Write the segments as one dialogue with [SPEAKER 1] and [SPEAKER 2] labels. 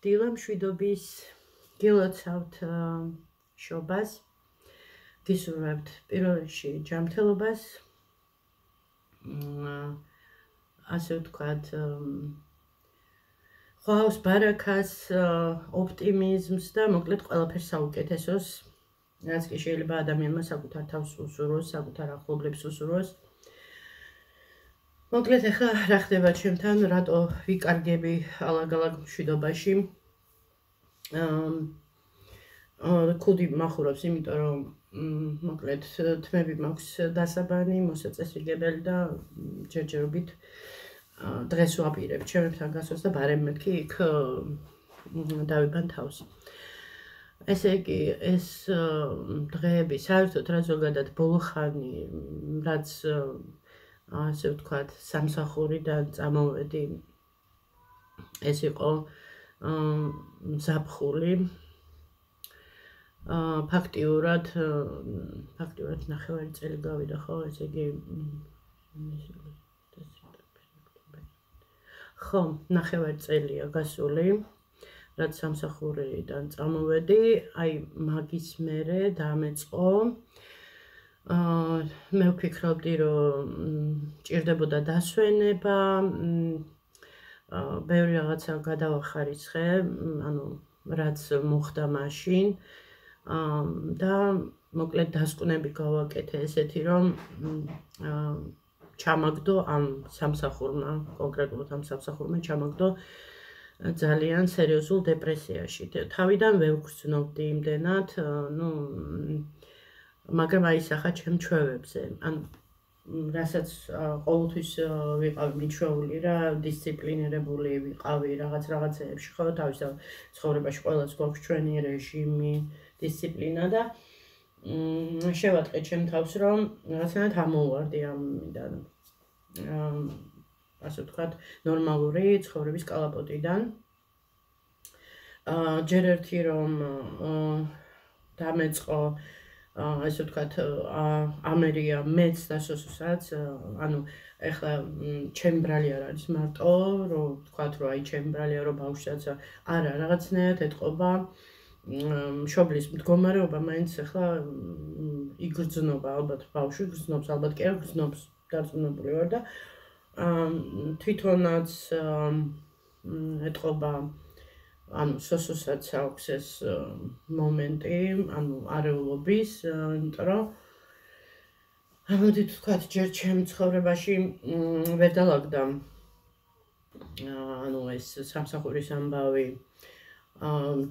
[SPEAKER 1] დილა მშვიდობის გილოცავთ შობას, გისურვებთ პირველ რიგში ჯანმრთელობას, ასე ვთქვათ, ღვავს, ბარაქას, ოპტიმიზმს და მოკლედ ყველაფერს საუკეთესოს, რაც კი შეიძლება ადამიანმა საკუთარ თავს უსურვოს, საკუთარ ახლობლებს უსურვოს. მოკლედ ახლა რა ხდება ჩემთან, რატო ვიკარგები ალაგ-ალაგ მშვიდობაში. ქუდი მახურობს, იმიტომ რომ მოკლედ თმები მაქვს დასაბანი, მოსაწესრიგებელი და ჯერჯერობით დღეს ვაპირებ ჩემებთან გასვლას და ბარემ მეთქი იქ დავიბან თავს. ესე იგი, ეს დღეები საერთოდ რა ზოგადად ბოლო ხანი, რაც ასე ვთქვათ, სამსახურიდან წამოვედი, ეს იყო ზაფხული. ფაქტიურად ნახევარი წელი გავიდა, ხო, ესე იგი ხო, ნახევარი წელია გასული, რაც სამსახურიდან წამოვედი, აი მაგის მერე დამეწყო. მე ვფიქრობდი, რომ ჭირდებოდა დასვენება, ბევრი რაღაცა გადავახარისხე, ანუ რაც მოხდა მაშინ. და მოკლედ დასკვნები გავაკეთე ესეთი, რომ ჩამაგდო ამ სამსახურმა, კონკრეტულად ამ სამსახურმა ჩამაგდო ძალიან სერიოზულ დეპრესიაში. თავიდან ვერ ვგრძნობდი იმდენად, მაგრამ აისახა ჩემ ჩვევებზე. ანუ რასაც ყოველთვის ვიყავი მიჩვეული რა, დისციპლინირებული ვიყავი რაღაცეებში, ხო, თავისთავად ცხოვრებაში ყველას გვაქვს ჩვენი რეჟიმი, დისციპლინა და შევატყე ჩემ თავს, რომ რაღაცნაირად ამოვარდი ამიდან, ასე ვთქვათ, ნორმალური ცხოვრების კალაპოტიდან. ჯერ ერთი რომ დამეწყო, ასე ვთქვათ, ამერია მეც და სოსოსაც, ანუ ეხლა ჩემი ბრალი არ არის მარტო, რომ ვთქვათ, რომ აი ჩემი ბრალია, რომ ბავშვსაც არა, რაღაცნაირად ეთყობა მშობლის მდგომარეობა, მაინც ახლა იგრძნობა, ალბათ ბავშვი გრძნობს, ალბათ კი არ გრძნობს, დარწმუნებული ვარ და თვითონაც ეთყობა, ანუ სოსოსაც აქვს ეს მომენტი, ანუ არეულობის, იმიტომ რომ ამოდით ვთქვათ, ჯერ ჩემ ცხოვრებაში ვერ დალაგდა ანუ ეს სამსახურის ამბავი.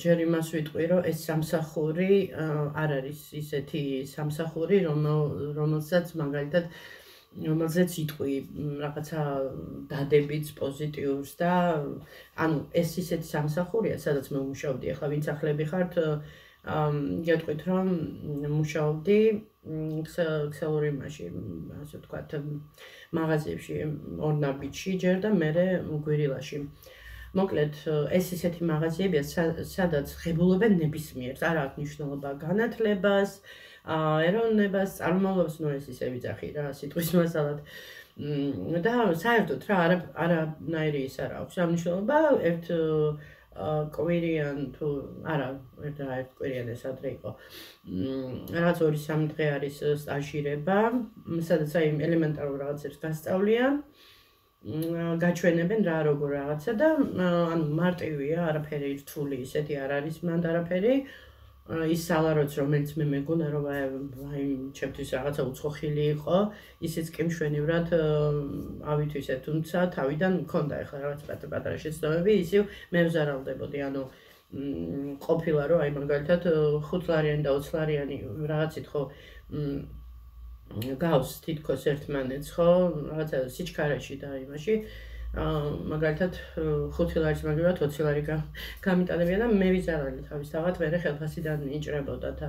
[SPEAKER 1] ჯერ იმას ვიტყვი, რომ ეს სამსახური არ არის ისეთი სამსახური, რომელსაც მაგალითად რომელზეც იტყვი რაღაცა დადებიც პოზიტიურს და ანუ ეს ისეთი სამსახურია, სადაც მე ვმუშაობდი, ახლა ვინც ახლები ხართ, გეტყვით, რომ მუშაობდი ქსელური იმაში, ასე ვთქვათ, მაღაზიებში, ორნაბიტში ჯერ და მერე გვირილაში. მოკლედ, ეს ისეთი მაღაზიებია, სადაც ღებულობენ ნებისმიერს, არ აქვს მნიშვნელობა განათლებას, ეროვნებას, წარმომავლობას, ეს ისე ვიძახი რა, სიტყვის მასალად. და საერთოდ რა, არანაირი ის არ აქვს მნიშვნელობა, ერთ კვირიან თუ არა, ერთ კვირიან ეს ადრე იყო. რაღაც 2-3 დღე არის სტაჟირება, სადაც აი ელემენტარულ რაღაცებს გასწავლიან. გაჩვენებენ რა როგორ რაღაცა და ანუ მარტივია, არაფერი რთული ისეთი არ არის მანდ არაფერი. ის სალაროც, რომელიც მე მეგონა, რომ აი ჩემთვის რაღაცა უცხოხილი იყო, ისიც კი მშვენივრად ავითვისე, თუმცა თავიდან მქონდა ახლა რაღაც პატარა შეცდომები, ისევ მე ვზარავდებოდი, ანუ ყოფილა რომ აი მაგალითად 5 ლარიანი და 20 ლარიანი რაღაცით ხო გავს თითქოს ერთმანეთს, ხო, რაღაცა სიჩქარეში და იმაში, მაგალითად 5 ლარის მაგალითად 20 ლარი გამიტანებია და მე ვიზარალი თავისთავად მერე ხელფასიდან იჭრებოდა და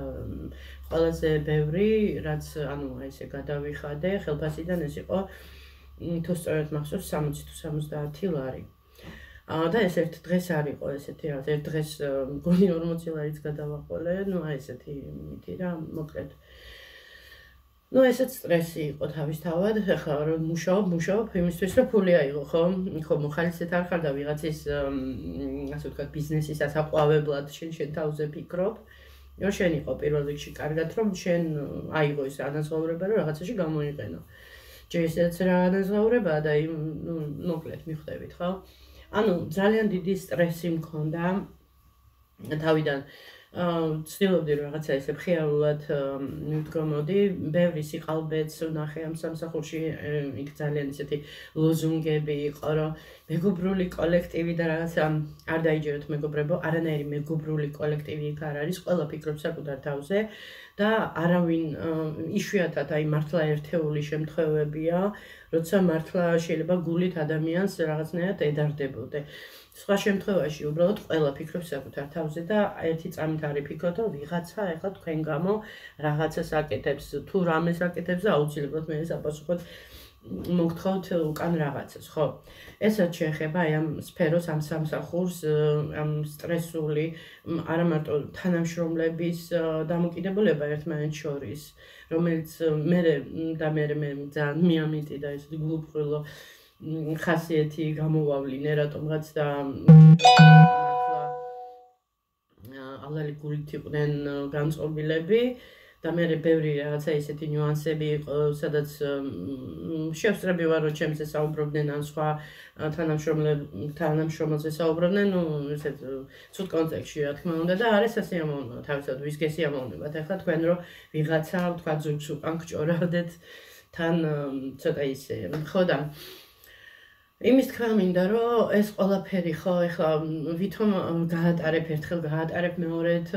[SPEAKER 1] ყველაზე ბევრი, რაც ანუ აი ესე გადავიხადე ხელფასიდან ეს იყო თუ სწორედ მახსოვს 60 თუ 70 ლარი. და ეს ერთ დღეს არ იყო ესეთი რაღაც, ერთ დღეს მგონი 40 ლარიც გადავაყოლე, ну აი ესეთი მითი რა, მოკლედ ну ესეც სტრესი იყო თავისთავად, ხა რომ მუშაობ იმისთვის რომ ფული აიღო, ხო? ხო, მოხალისეთ არ ხარ და ვიღაცის ასე ვთქვათ ბიზნესის ასაყვავებლად შენ თავზე ფიქრობ. რომ შენ იყო პირველ რიგში კარგად რომ შენ აიღო ეს ანაზღაურება რომ რაღაცაში გამოიყენო. ჯერ ისედაც რა ანაზღაურებაა და ნუ მოკლედ მიხვდებით, ხო? ანუ ძალიან დიდი სტრესი მქონდა თავიდან ცდილობდი რომ რაღაცა ესე მხიარულად მივდგომოდი, ბევრი სიყალბეც ვნახე ამ სამსახურში, იქ ძალიან ისეთი ლოზუნგები იყო, რომ მეგობრული კოლექტივი და რაღაცა არ დაიჯეროთ მეგობრებო, არანაირი მეგობრული კოლექტივი იქ არ არის, ყველა ფიქრობს საკუთარ თავზე და არავინ იშვიათად აი მართლა ერთეული შემთხვევებია, როცა მართლა შეიძლება გულით ადამიანს რაღაცნაირად ედარდებოდე. სხვა შემთხვევაში უბრალოდ ყველა ფიქრობს საკუთარ თავზე და ერთი წამით არ იფიქროთ, რომ ვიღაცა ეხლა თქვენ გამო რაღაცას აკეთებს, თუ რამეს აკეთებს და აუცილებლად მე საპასუხოდ მოგთხოვთ უკან რაღაცას, ხო? ესაც შეეხება აი ამ სფეროს, ამ სამსახურს, ამ სტრესული, არა მარტო თანამშრომლების დამოკიდებულება ერთმანეთს შორის, რომელიც მე ძალიან მიამიტი და ესეთი გულუბრყვილო ხასიათი გამოვავლინე რატომღაც და მართლა ალალი გულით იყვნენ განწყობილები და მე ბევრი რაღაცა ისეთი ნიუანსები იყო, სადაც შევსწრები ვარ რომ ჩემზე საუბრობდნენ ან სხვა თანამშრომელზე საუბრობდნენ, ну ესეთ ცუდ კონტექსტში რა თქმა უნდა და არის სასიამოვნო თავისად ვისგე სიამოვნებათ. ახლა თქვენ რომ ვიღაცა თქვა ზურგს უკან გჭორავდეთ თან ცოტა ისე ხო და იმის თქვა მინდა რომ ეს ყველაფერი ხო ეხლა ვითომ გაატარებ ერთხელ გაატარებ მეორედ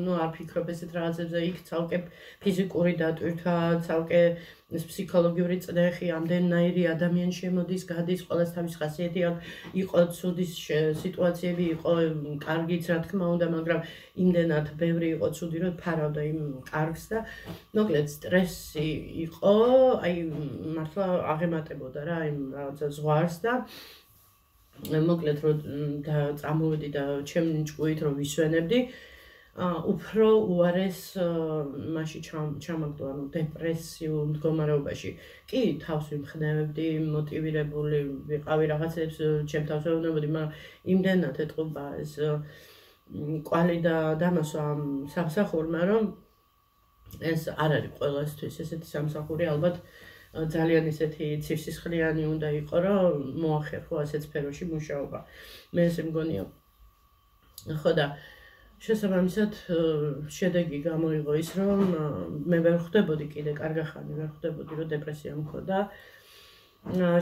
[SPEAKER 1] ну არ ფიქრობ ესეთ რაღაცებზე იქ ცალკე ფიზიკური დატვირთვა ცალკე ეს ფსიქოლოგიური წნეხი ამდენნაირი ადამიანი შემოდის გადის ყველას თავის ხასიათი აქვს იყო ცუდი სიტუაციები იყო კარგიც რა თქმა უნდა მაგრამ იმდენად ბევრი იყო ცუდი რომ ფარავდა იმ კარგს და მოკლედ სტრესი იყო აი მართლა აღემატებოდა რა იმ რაღაცა ზღვარს და მოკლედ რომ წამოვედი და ჩემი ჭკუით რომ ვისვენებდი უფრო უარეს მასში ჩამაგდო ანუ დეპრესიულ მდგომარეობაში კი თავს ვიმხნევებდი მოტივირებული ვიყავი რაღაცებს ჩემ თავს ვეუბნებოდი მაგრამ იმდენად ეტყობა ეს კვალი და დამასვა ამ სამსახურმა რომ ეს არ არის ყველასთვის ესეთი სამსახური ალბათ ძალიან ისეთი ცივსისხლიანი უნდა იყო რომ მოახერხო ასეთ სფეროში მუშაობა მე ესე მგონია ხო და შესაბამისად შედეგი გამოიღო ის რომ მე ვერ ხვდებოდი კიდე კარგახანი ვერ ხვდებოდი რომ დეპრესია მქონდა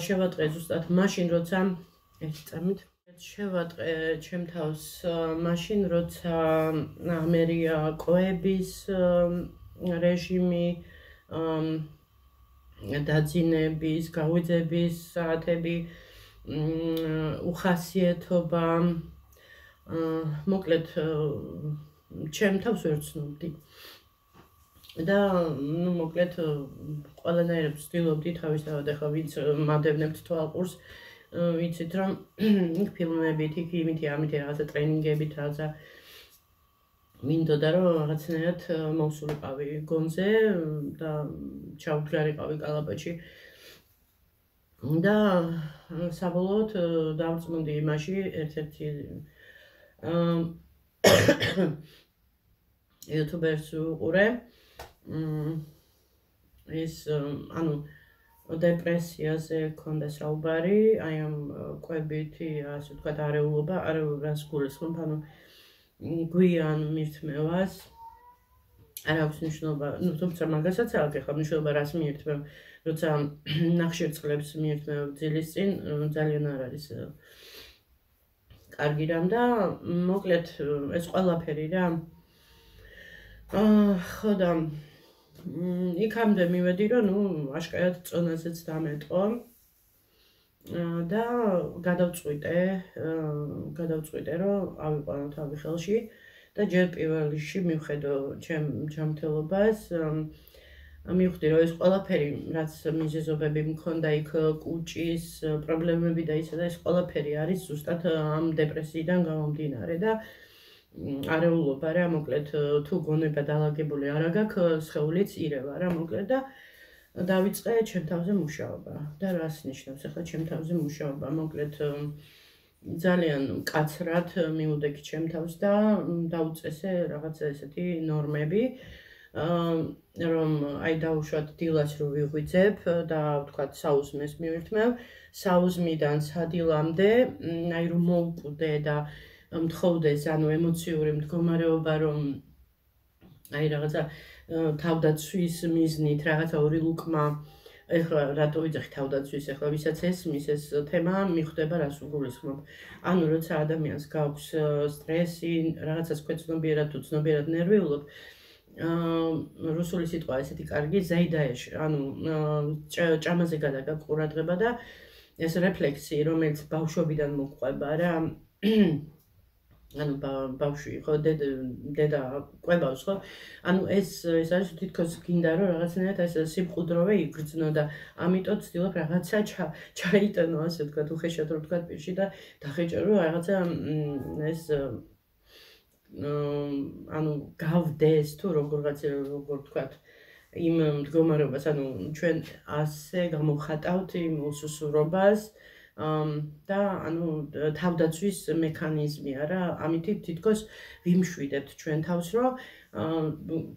[SPEAKER 1] შევატყე ზუსტად მაშინ როცა ერთი წამით შევატყე ჩემ თავს მაშინ როცა ამერია კოების რეჟიმი დაძინების გაუძების საათები უხასიათობა მოკლედ ჩემ თავს ვერ ცნობდი და ну მოკლედ ყველანაირად ვცდილობდი თავისთავად ახლა ვინც მადევნებთ თვალყურს ვიცით რომ იქ ფილმებით იქ იმითი ამითი რაღაცა ტრენინგებით რაღაცა მინდოდა რომ რაღაცნაირად მოვსულიყავი გონზე და ჩავდგარიყავი კალაპოჩი და საბოლოოდ დავწმუნდი იმაში ერთ-ერთი YouTuber-ს უყურე ის ანუ დეპრესიაზე ქონდა საუბარი აი ამ კვებითი ასე ვთქვათ არეულობა არეულობას გულისხმობ ანუ გვიან მირთმევას არ აქვს მნიშვნელობა ну თუმცა მაგასაც აქვს ახლა მნიშვნელობა რას მიირთმევ როცა ნახშირწყლებს მიირთმევ ძილის წინ ძალიან არ არის კარგი რამ და მოკლედ ეს ყველაფერი რა ხო და იქამდე მივედი რომ ნუ აშკარად წონაზეც დამეტყო და გადავწყვიტე რომ ავიყვანო თავი ხელში და ჯერ პირველ რიგში მივხედო ჩემ ჯანმრთელობას მივხვდი რომ ეს ყველაფერი რაც მიზეზობები მქონდა იქ კუჭის პრობლემები და ისა და ეს ყველაფერი არის ზუსტად ამ დეპრესიიდან გამომდინარე და არეულობა რა მოკლედ თუ გონება დალაგებული არ აგაქვს სხეულიც ირევა რა მოკლედ და დავიწყე ჩემ თავზე მუშაობა და რას ნიშნავს ახლა ჩემ თავზე მუშაობა? მოკლედ ძალიან მკაცრად მივუდეგი ჩემ თავს და დავუწესე რაღაცა ესეთი ნორმები, რომ აი დავუშვათ დილას რო ვიღვიძებ და ვთქვათ საუზმეს მივირთმევ, საუზმიდან სადილამდე, აი რომ მოვკვდე და მთხოვდეს ანუ ემოციური მდგომარეობა, რომ აი რაღაცა თავდაცვის მიზნით, რაღაცა ორი ლუკმა, ეხლა რატო ვიძახი თავდაცვის, ეხლა ვისაც ესმის ეს თემა მიხვდება რას უგულისხმობ. ანუ როცა ადამიანს გაქვს სტრესი, რაღაცას ქვეცნობიერად თუ ცნობიერად ნერვიულობ, რუსული სიტყვა ესეთი კარგი ზაიდაეშ, ანუ ჭამაზე გადაგაქვს ყურადღება და ეს რეფლექსი, რომელიც ბავშვობიდან მოყვება რა, ანუ ბავშვი ხო დედა ყვებავს ხო, ანუ ეს არის თითქოს გინდა რომ რაღაცნაირად ეს სიმყუდროვე იგრძნო და ამიტომ ვცდილობ რაღაცა ჩაიტანო, ასე ვთქვათ, უხეშად რომ ვთქვათ პირში და დახეჭერო რაღაცა ეს ანუ გავდეს თუ როგორღაც როგორ ვთქვათ იმ მდგომარეობას, ანუ ჩვენ ასე გამოვხატავთ იმ უსუსურობას და ანუ თავდაცვის მექანიზმია რა, ამით თითქოს ვიმშვიდებთ ჩვენ თავს, რომ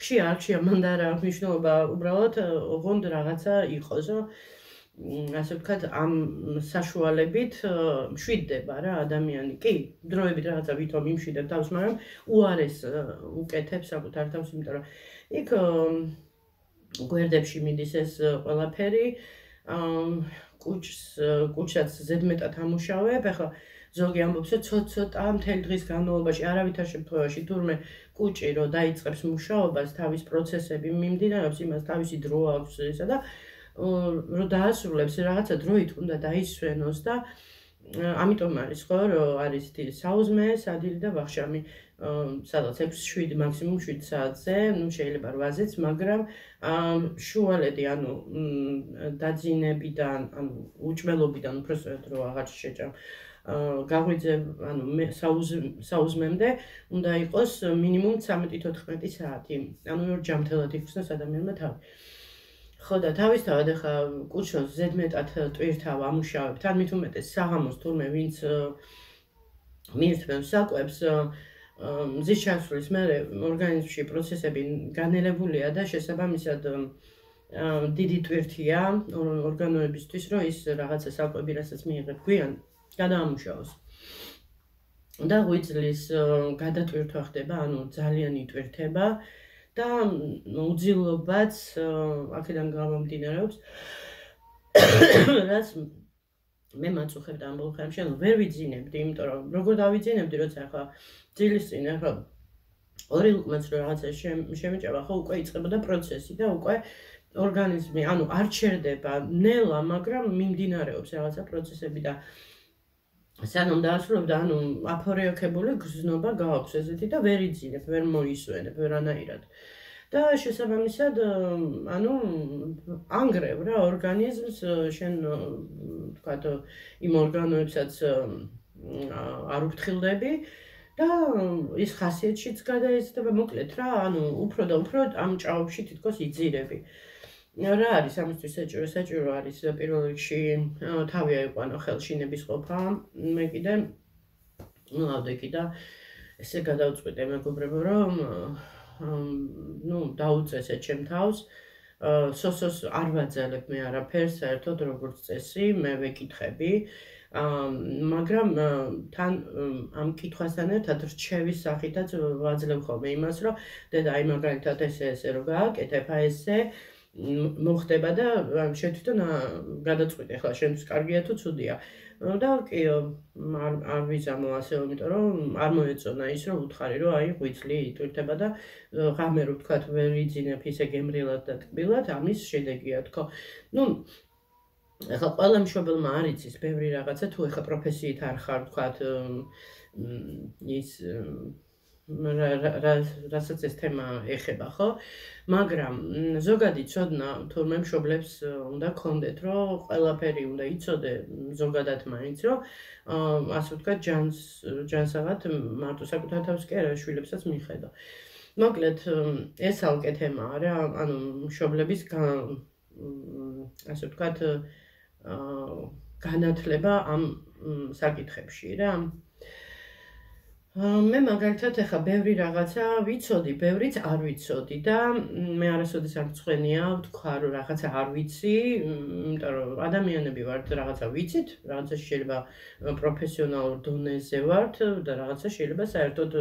[SPEAKER 1] ქშია მანდა რა მნიშვნელობა უბრალოდ ოღონდ რაღაცა იყოს, რომ ასე ვთქვათ, ამ საშუალებით მშვიდდება რა ადამიანი. კი, დროებით რაღაცა ვითომ იმშვიდებ თავს, მაგრამ უარეს უკეთებს საკუთარ თავს, იმიტომ რომ იქ გვერდებში მიდის ეს ყველაფერი, კუჭსაც ზედმეტად ამუშავებ, ახლა ზოგი ამბობს, რომ ცოტა მთელი დღის განმავლობაში არავითარ შემთხვევაში თურმე კუჭი რო დაიწყებს მუშაობას, თავის პროცესები მიმდინარეობს, იმას თავისი დრო აქვს ესა და რო დაასრულებს რაღაცა დროით უნდა დაისვენოს და ამიტომ არის ხო, რომ არის საუზმე, სადილი და ვახშამი, სადაც 6-7 მაქსიმუმ 7 საათზე, ну შეიძლება 8-ზეც, მაგრამ შუალედი, ანუ დაძინებიდან, ანუ უჭმელობიდან უბრალოდ რო აღარ შეჭამ. გაღვიძებ, ანუ საუზმემდე უნდა იყოს მინიმუმ 13-14 საათი. ანუ ჯამთელად იქნას ადამიანმა თავი. ხო და თავისთავად ახლა კუჭოს ზედმეტად ტვირთავ ამუშავებთ, ან მით უმეტეს საღამოს თურმე ვინც მიირთმევს საკვებს, მზის ჩასვლის მერე ორგანიზმში პროცესები განელებულია და შესაბამისად დიდი ტვირთია ორგანოებისთვის, რომ ის რაღაცა საკვები, რასაც მიიღებ გვიან, გადაამუშავოს. და ღვიძლის გადატვირთვა ხდება, ანუ ძალიან იტვირთება და უძილობაც აქედან გამომდინარეობს, რაც მე მაწუხებდა ამ ბოლო ხანში, ანუ ვერ ვიძინებდი, იმიტომ რომ როგორ დავიძინებდი, როცა ახლა ძილის წინ ახლა ორი ლუკმაც რო რაღაცა შემეჭამა, ხო უკვე იწყებოდა პროცესი და უკვე ორგანიზმი, ანუ არ ჩერდება ნელა, მაგრამ მიმდინარეობს რაღაცა პროცესები და სანამ დაასრულებდა, ანუ აფორეოქებული გზნობა გააქვს ესეთი და ვერ იძინებ, ვერ მოისვენებ, ვერანაირად. და შესაბამისად, ანუ ანგრევ რა ორგანიზმს, შენ ვთქვათ, იმ ორგანოებსაც არ უფრთხილდები და ის ხასიათშიც გადაიზრდება, მოკლედ რა, ანუ უფრო და უფრო ამ ჭაობში თითქოს იძირები. რა არის ამისთვის საჭირო არის პირველ რიგში თავი აიყვანო ხელში ნებისყოფა, მე კიდე ვავდექი და ესე გადავწყვიტე მეგობრებო, რომ დაუწესე ჩემ თავს, სოსოს არ ვაძალებ მე არაფერს, საერთოდ როგორც წესი, მე ვეკითხები, მაგრამ თან ამ კითხვასთან ერთად რჩევის სახითაც ვაძლევ ხოლმე იმას, რომ დედა აი მაგალითად ესე რო გააკეთებ, აი ესე მოხდება და შენ თვითონ გადაწყვიტე, ახლა შენთვის კარგია თუ ცუდია. და კი არ ვიზამო ასე, იმიტომ რომ არ მოეწონა ის, რომ უთხარი, რომ აი ღვიძლი იტვირთება და ღამე რო ვთქვათ ვერ იძინებ ისე გემრიელად და ტკბილად, ამის შედეგია თქო. ახლა ყველა მშობელმა არ იცის ბევრი რაღაცა, თუ ახლა პროფესიით არ ხარ, ვთქვათ, ის რასაც ეს თემა ეხება, ხო? მაგრამ ზოგადი ცოდნა თურმე მშობლებს უნდა გქონდეთ, რომ ყველაფერი უნდა იცოდე ზოგადად მაინც, რომ ასე ვთქვათ, ჯანსაღად მარტო საკუთარ თავს კი არა, შვილებსაც მიხედო. მოკლედ, ეს ალკე თემაა რა, ანუ მშობლების ასე ვთქვათ, განათლება ამ საკითხებში რა. მე მაგალითად ახლა ბევრი რაღაცა ვიცოდი, ბევრიც არ ვიცოდი და მე არასოდეს არ მწვენია ვთქვა, რომ რაღაცა არ ვიცი, იმიტომ რომ ადამიანები ვართ, რაღაცა ვიცით, რაღაცა შეიძლება პროფესიონალურ დონეზე ვართ და რაღაცა შეიძლება საერთოდ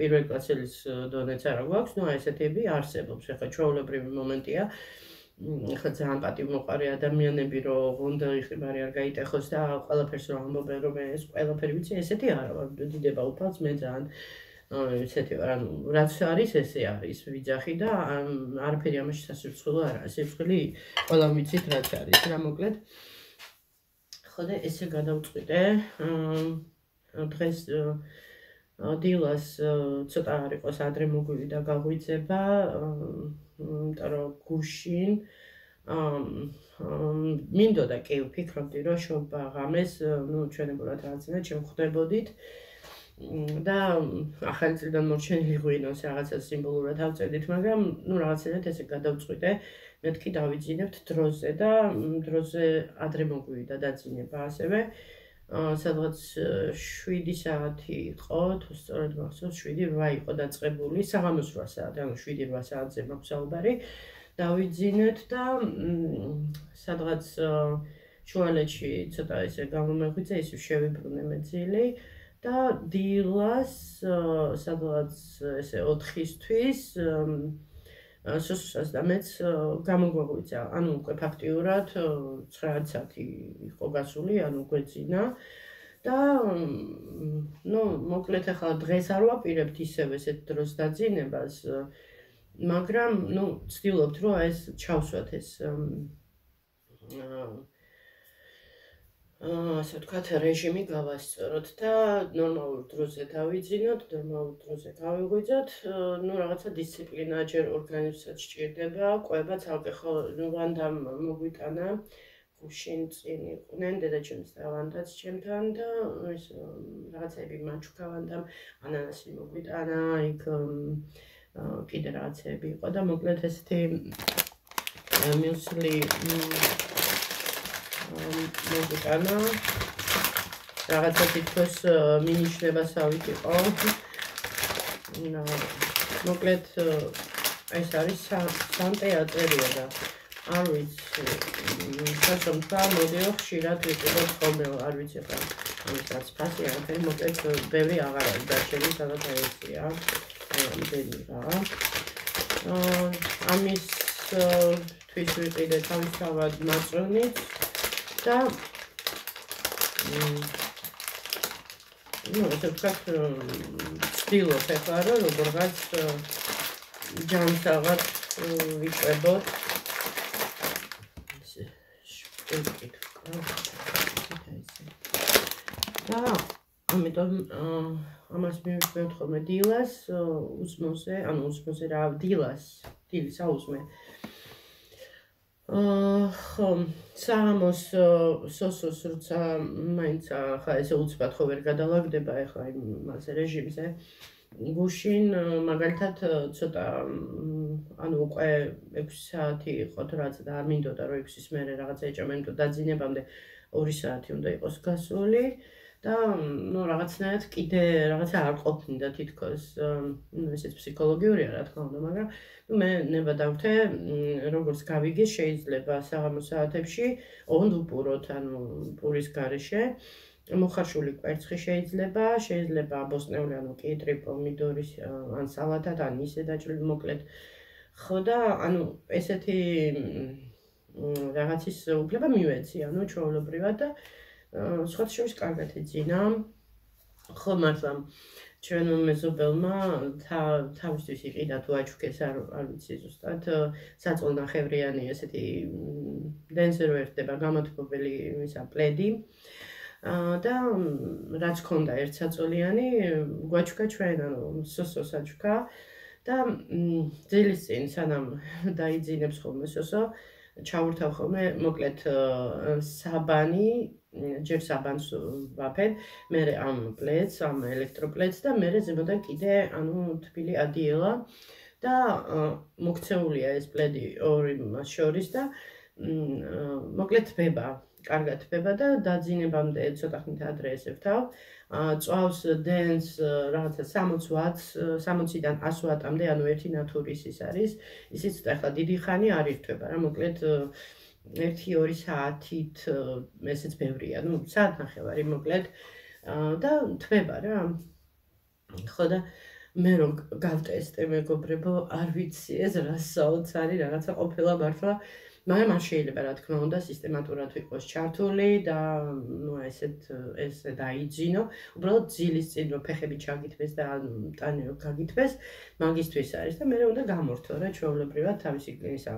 [SPEAKER 1] პირველ კლასელის დონეც არ გვაქვს, ну ესეთები არსებობს, ახლა ჩვეულებრივი მომენტია. ახლა ძალიან პატივმოყარი ადამიანები რომ გონდა იხიბარი არ გაიტეხოს და ყველაფერს რომ ამბობენ რომ ეს ყველაფერი ვიცი, ესეთი არა ვარ, დიდება უფალს მე ძალიან ესეთი ვარ, ანუ რაც არის ესე არის ვიძახი და არაფერი ამაში სასირცხვილო არ არის, სირცხვილი ყველამ ვიცით რაც არის რა მოკლედ. ხო და ესე გადავწყვიტე დღეს დილას ცოტა არ იყოს ადრე მოგვივიდა გაღვიძება, იმიტომ რომ გუშინ მინდოდა კი ვფიქრობდი რომ შობა ღამეს ჩვენებურად რაღაცნაირად შევხვდებოდით და ახალი წლიდან მორჩენილი ღვინოს რაღაცა სიმბოლურად ავწერდით, მაგრამ რაღაცნაირად ესე გადავწყვიტე მეთქი დავიძინებთ დროზე და დროზე ადრე მოგვივიდა დაძინება ასევე სადღაც 7 საათი იყო, თუ სწორედ მახსოვს 7-8 იყო დაწყებული, საღამოს 8 საათი, ანუ 7-8 საათზე მაქვს საუბარი. დავიძინეთ და სადღაც შუალედში ცოტა ესე გამომეღვიძე, ისევ შევიბრუნე მეძილი და დილას სადღაც ესე 4-ისთვის სუსუსაც და მეც გამოგვაღვიძა, ანუ უკვე ფაქტიურად 9 საათი იყო გასული, ანუ გვეძინა და მოკლედ ახლა დღეს არ ვაპირებთ ისევ ესეთ დროს დაძინებას, მაგრამ ვცდილობთ რომ ეს ჩავსვათ ეს ასე ვთქვათ რეჟიმი გავასწოროთ და ნორმალურ დროზე დავიძინოთ, ნორმალურ დროზე გავიღვიძოთ, რაღაცა დისციპლინა ჯერ ორგანიზმსაც სჭირდება, კვებაც ალკოჰოლ ვანდამ მოგვიტანა, გუშინ წინ იყვნენ დედაჩემს და ვანდაც ჩემთან და ეს რაღაცები მაჩუკა ვანდამ, ანანასი მოგვიტანა, იქ კიდე რაღაცები იყო და მოკლედ ესეთი მიუსლი მოგვიტანა, რაღაცა თითქოს მინიშნებასავით იყო. მოკლედ ეს არის სანტე აწერია და არ ვიცი, ხაშომ თქვა, მოდიო ხშირად ვიყიდოთ ხოლმე, არ ვიცი ხა ამისაც ფასი არაფერი, მოკლედ ბევრი აღარ არის დარჩენილი, სადაც აეცია ამდენი რა. ამის თვის ვიყიდე თავისთავად მაწვენით და ესე ვთქვათ, ვცდილობ ახლა რომ როგორღაც ჯანს აღარ ვიყვებოთ. და ამიტომ ამას მივიყვებთ ხოლმე დილას უსმოზე, ანუ უსმოზე რა, დილის აუზმე. ხო, საღამოს სოსოს როცა მაინც ხა ესე უცბად ხო ვერ გადალაგდება ახლა იმაზე რეჟიმზე. გუშინ მაგალითად ცოტა ანუ უკვე 6 საათი იყო თუ რაც და არ მინდოდა რომ 6-ის მერე რაღაცა ეჭამენ, თუ დაძინებამდე 2 საათი უნდა იყოს გასული და რაღაცნაირად კიდე რაღაცა არ ყოფნიდა თითქოს, ესეც ფსიქოლოგიურია რა თქმა უნდა, მაგრამ მე ნება დავთე, როგორც გავიგე, შეიძლება საღამოს საათებში ოღონდ უპუროთ, ანუ პურის გარეშე. მოხარშული კვერცხი შეიძლება ბოსტნეული, ანუ კიტრი, პომიდორის, ან სალათად, ან ისე დაჭრილი მოკლედ. ხო და ანუ ესეთი რაღაცის უფლება მივეცი, ანუ ჩვეულებრივად და სხვა შორის კარგად ეძინა. ხო, მაგრამ ჩვენ მეზობელმა თავისთვის იყიდა თუ აჩუქეს, არ ვიცი ზუსტად, საწოლნახევრიანი ესეთი დენზე რო ერთდება გამოთბობელი ისა პლედი. და რაც ქონდა ერთსაწოლიანი, გვაჩუქა ჩვენ, ანუ სოსოს აჩუქა და ძილის წინ სანამ დაიძინებს ხოლმე სოსო, ჩავურთავ ხოლმე მოკლედ საბანი, ჯერ საბანს ვაფებ, მერე ამ პლედს, ამ ელექტროპლედს და მერე ზემოდან კიდე ანუ თბილი ადიელა და მოქცეულია ეს პლედი ორი მას შორის და მოკლედ თბება, კარგად თბება და დაძინებამდე ცოტა ხნით ადრე ესევთავ. წვავს დენს რაღაცა 60 ვატს, 60-დან 100 ვატამდე, ანუ ერთი ნათურის ის არის. ისიც ახლა დიდი ხანი არ ირთვება რა, მოკლედ 1-2 საათით ესეც ბევრია, ну, საათნახევარი მოკლედ და თბება რა. ხო და მე რომ გავტესტე მეგობრებო, არ ვიცი ეს რა საოცარი არის, რაღაცა ყოფილა მართლა, მაგრამ არ შეიძლება რა თქმა უნდა სისტემატურად ვიყოს ჩართული და ну ესე დაიძინო. უბრალოდ ძილის წინ რომ ფეხები ჩაგითბეს და ტანი რომ გაგითბეს, მაგისთვის არის და მე უნდა გამორთო რა ჩვეულებრივად თავისი ისა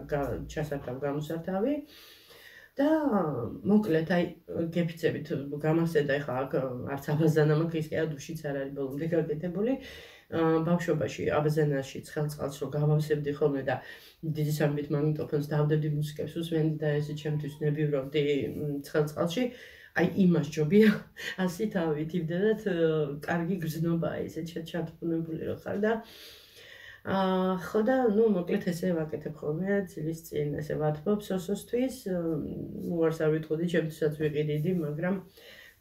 [SPEAKER 1] ჩასართავ გამოსართავი. და მოკლედ აი გეფიცებით გამახსენდა ეხლა აქ არც აბაზანა მაქვს ის კი არა დუშიც არ არის ბოლომდე გაკეთებული. ბავშვობაში აბაზანაში ცხელწყალს რომ გავავსებდი ხოლმე და დიდი სამბით მაგნიტოფონს დავდებდი მუსიკებს უსმენდი და ესე ჩემთვის ნებივრობდი ცხელწყალში. აი იმას ჯობია ასი თავი თივდედათ კარგი გრძნობაა ესე ჩათბუნებული რო ხარ და ხო და ну მოკლედ ესე ვაკეთებ ხოლმე ძილის წინ ესე ვათბობ სოსოსთვის. უარს არ ვიტყოდი ჩემთვისაც ვიყიდიდი, მაგრამ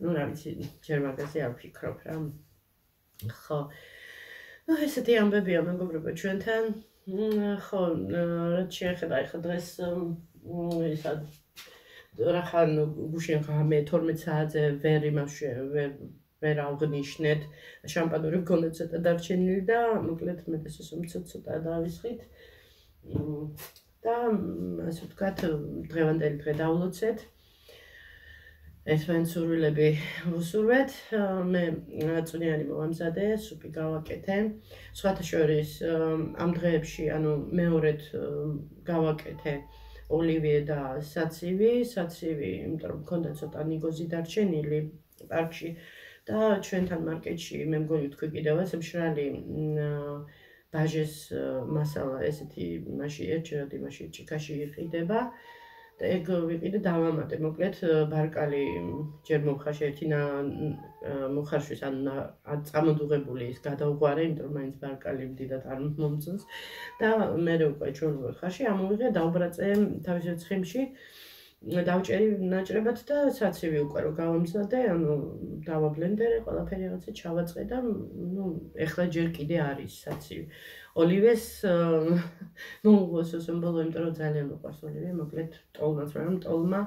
[SPEAKER 1] ну რა ვიცი ჯერ მაგაზე არ ვფიქრობ რა. ხო ну ესეთი ამბებია მეგობრებო ჩვენთან. ხო რაც შეეხება ეხლა დღეს ისა რახან გუშინ ღამე 12 საათზე ვერ ავღნიშნეთ შამპანური გქონდა ცოტა დარჩენილი და მოკლედ მეტეს ცოტა დავისხით და ასე ვთქვათ დღევანდელი დღე დავლოცეთ. ერთმანეთს სურვილები ვუსურვეთ. მე წვნიანი მოვამზადე, სუპი გავაკეთე. სხვათა შორის ამ დღეებში ანუ მეორედ გავაკეთე ოლივიე და საცივი, იმიტომ რომ მქონდა ცოტა ნიგოზი დარჩენილი პარკში და ჩვენთან მარკეტში მე მგონი თქვი კიდევაც მშრალი ბაჟეს მასალა ესეთი მაშინ ერთჯერად იმაში ჭიქაში იყიდება და ეგ ვიყიდე დავამატე მოკლედ ბარკალი ჯერ მომხარში ერთი მოხარშვის ან წამოდუღებული ის გადავგვარე, იმიტომ რომ მაინც ბარკალი დიდად არ მომწონს და მე უკვე ჩვეულებრივ ხარში ამოვიღე დავბრაწე თავის ცხიმში დავჭერი ნაჭრებად და საცივი უკვე რო გავამზადე, ანუ დავაბლენდერე, ყველაფერი რაღაცა ჩავაწყე და ну ეხლა ჯერ კიდე არის საცივი. ოლივეს მოუგოსოს ბოლო, იმიტომ რომ ძალიან მიყვარს ოლივე, მოკლედ ტოლმაც მაგრამ ტოლმა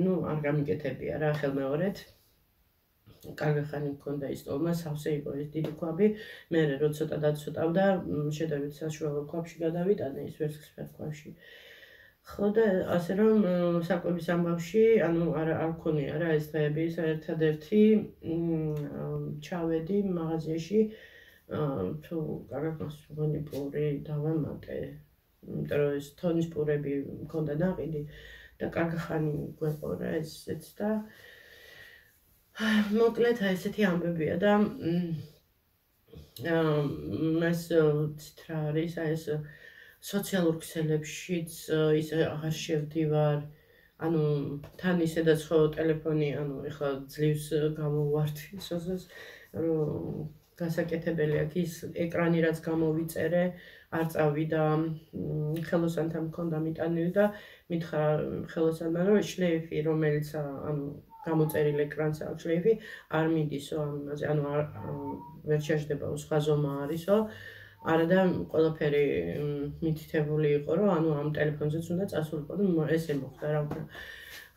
[SPEAKER 1] ну არ გამიკეთებია რა ხელმეორედ. კარგი ხანი მქონდა ის ტოლმა, სავსე იყო ეს დიდი ქვაბი, მე რო ცოტა დაცოტავდა, შედავით საშუალო ქვაბში გადავიტანე ის ვერცხლისფერ ქვაბში. ხო და ასე რომ საკვების ამბავში, ანუ არ მქონია რა ეს დღეები, ერთადერთი ჩავედი მაღაზიაში თუ კარგად მგონი პური დავამატე, იმიტომ რომ ეს თონის პურები მქონდა დაყიდი და კარგი ხანი გვეყო რა ესეც და მოკლედ აი ესეთი ამბებია და ეს ცით რა არის აი ეს სოციალურ ქსელებშიც ისე აღარ შევდივარ, ანუ თან ისედაც ხო ტელეფონი, ანუ ეხლა ძლივს გამოვარდი სოციალს, რომ გასაკეთებელი აქვს ის ეკრანი რაც გამოვიწერე, არ წავიდა ხელოსანთან მქონდა მიტანილი და მითხრა ხელოსანმა რომ შლეიფი რომელიც ანუ გამოწერილ ეკრანს აქვს შლეიფი არ მიდისო ამაზე, ანუ ვერ შეждდება სხვა ზომა არისო. არა და ყველაფერი მითითებული იყო რომ ანუ ამ ტელეფონზეც უნდა წასულიყო და ესე მოხდა რა უკვე.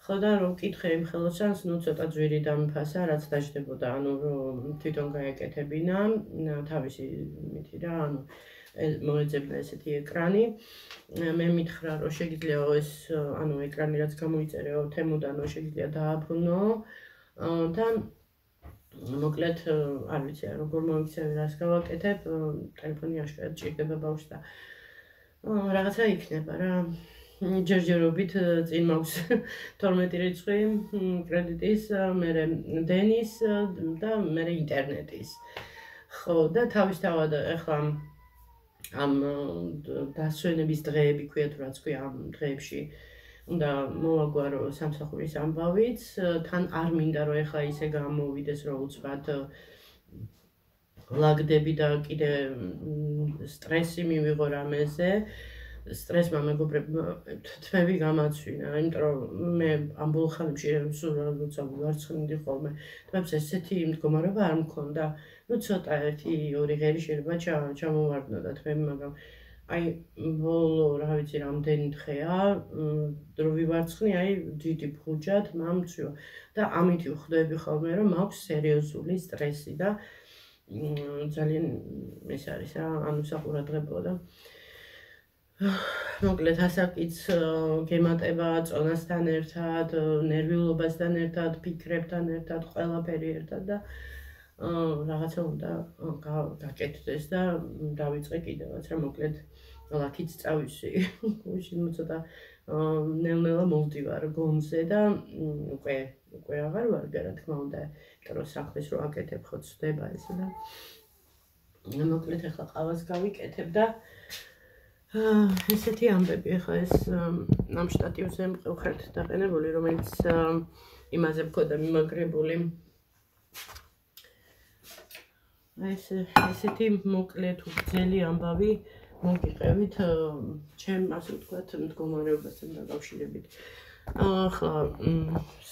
[SPEAKER 1] ხო და რომ ვკითხე იმ ხელოსანს, ну ცოტა ძვირი დამიფასა, რაც დაждდებოდა, ანუ რომ თვითონ გაეკეთებინა თავისი მითი რა, ანუ მოეძებნა ესეთი ეკრანი. მე მითხრა რომ შეგიძლია ეს ანუ ეკრანი რაც გამოიწერეო თემუდან რომ შეგიძლია დააბრუნო და მოკლედ არ ვიცი როგორ მოიქცევი რას გავაკეთებ, ტელეფონი აშკარად ჭირდება ბავშვს და რაღაცა იქნება რა. ჯერჯერობით წინ მაქვს 12 რიცხვი კრედიტის, მერე დენის და მერე ინტერნეტის. ხო და თავისთავად ეხლა ამ დასვენების დღეები ქვია თუ რაც ქვია ამ დღეებში უნდა მოვაგვარო სამსახურის ამბავიც, თან არ მინდა რომ ეხლა ისე გამოვიდეს რომ უცბად ლაგდები და კიდე სტრესი მივიღო რამეზე. სტრესმა მეგობრებმა თმები გამაცვინა, იმიტომ რომ მე ამ ბოლო ხანებში სულ როცა ვარცხნივდი ხოლმე, თმებს ესეთი მდგომარეობა არ მქონდა. ნუ ცოტა 1-2 ღერი შეიძლება ჩამოვარდნოდა თმები, მაგრამ აი ბოლო რა ვიცი რამდენი დღეა დრო ვივარცხნი, აი დიდი ფუჯად მამცვიო და ამით ვხვდები ხოლმე რომ მაქვს სერიოზული სტრესი და ძალიან ეს არის რა, ანუსაყურადღებო და მოკლედ ასაკიც გემატება წონასთან ერთად, ნერვიულობასთან ერთად, ფიქრებთან ერთად, ყველაფერი ერთად და რაღაცა უნდა გაკეთდეს და დავიწყე კიდევაც რა მოკლედ ლაქიც წავისი. უშინო ცოტა ნელ-ნელა მოვდივარ გონზე და უკვე აღარ ვარ რა თქმა უნდა, იმიტომ რომ სახლის რო აკეთებ ხო ცდება ესე და მოკლედ ახლა ყავას გავიკეთებ და ესეთი ამბები ახლა ეს ამ შტატივზე მყევხართ დაყენებული, რომელიც იმაზე მქონდა მიმაგრებული. ესეთი მოკლედ უგრძელი ამბავი მოგიყევით ჩემ ასე ვთქვათ მდგომარეობასთან დაკავშირებით. ახლა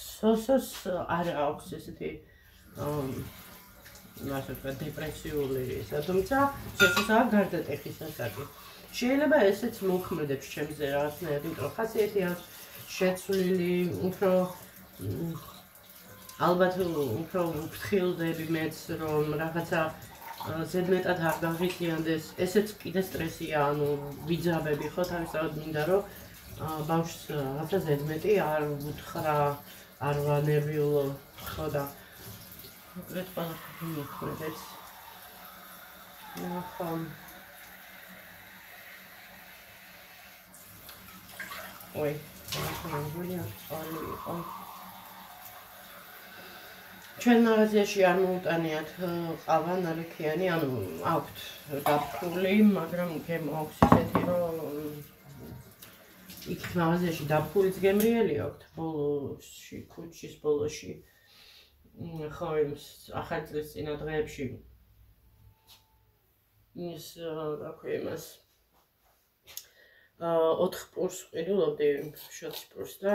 [SPEAKER 1] სოსოს არ აქვს ესეთი ასე ვთქვათ დეპრესიული ისა, თუმცა სოსოსაა გარდატეხის ასაკი. შეიძლება ესეც მოქმედებს ჩემზე რაღაცნაირად, იმიტომ რომ ხასიათი აქვს შეცვლილი, უფრო ალბათ უფრო ვფრთხილდები მეც რომ რაღაცა ზედმეტად არ გაღიზიანდეს, ესეც კიდე სტრესია, ანუ ვიძაბები ხო თავისთავად მინდა რომ ბავშვს რაღაცა ზედმეტი არ უთხრა, არ ვანერვიულო ხო და მოკლედ ყველაფერი მოქმედებს. ახლა ой, ჩვენ მაღაზიაში არ მოუტანიათ ყავა ნალექიანი, ანუ აქვთ დაფქული, მაგრამ აქვს ისეთი რომ იქ მაღაზიაში დაფქულიც გემრიელი აქვთ ბოლოში, ქუჩის ბოლოში. ხო იმ ახალი წლის წინა დღეებში ის რა ქვია იმას 4 პურს ყიდულობდი შოთის პურს და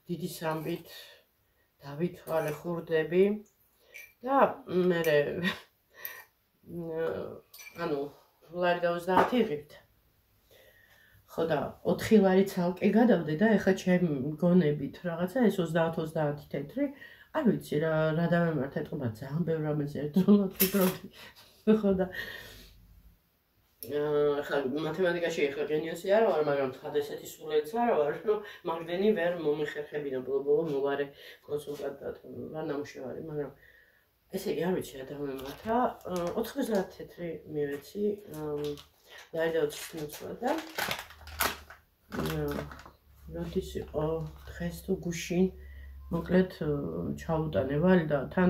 [SPEAKER 1] დიდი სამბით დავითვალე ხურდები და მე ანუ ლარი და 30 იღებთ. ხო და 4 ლარი ცალკე გადავდე და ეხლა ჩემი გონებით რაღაცა ეს 30 თეთრი, არ ვიცი რა დავემართა, ეთქობა ძალიან ბევრ რამეზე ერთდროულად ვფიქრობდი. ხო და ახლა მათემატიკაში ახლა გენიოსი არ ვარ, მაგრამ თხად ესეთი სულეც არ ვარ, რომ მაგდენი ვერ მომიხერხებინა ბოლო მოვარე კონსულტანტად რა ნამუშევარი, მაგრამ ესე იგი არ ვიცი რა დავემართა, 90 თეთრი მივეცი, ლარი და 20 მოცვა და როდის იყო დღეს თუ გუშინ მოკლედ ჩაუტანე ვალი და თან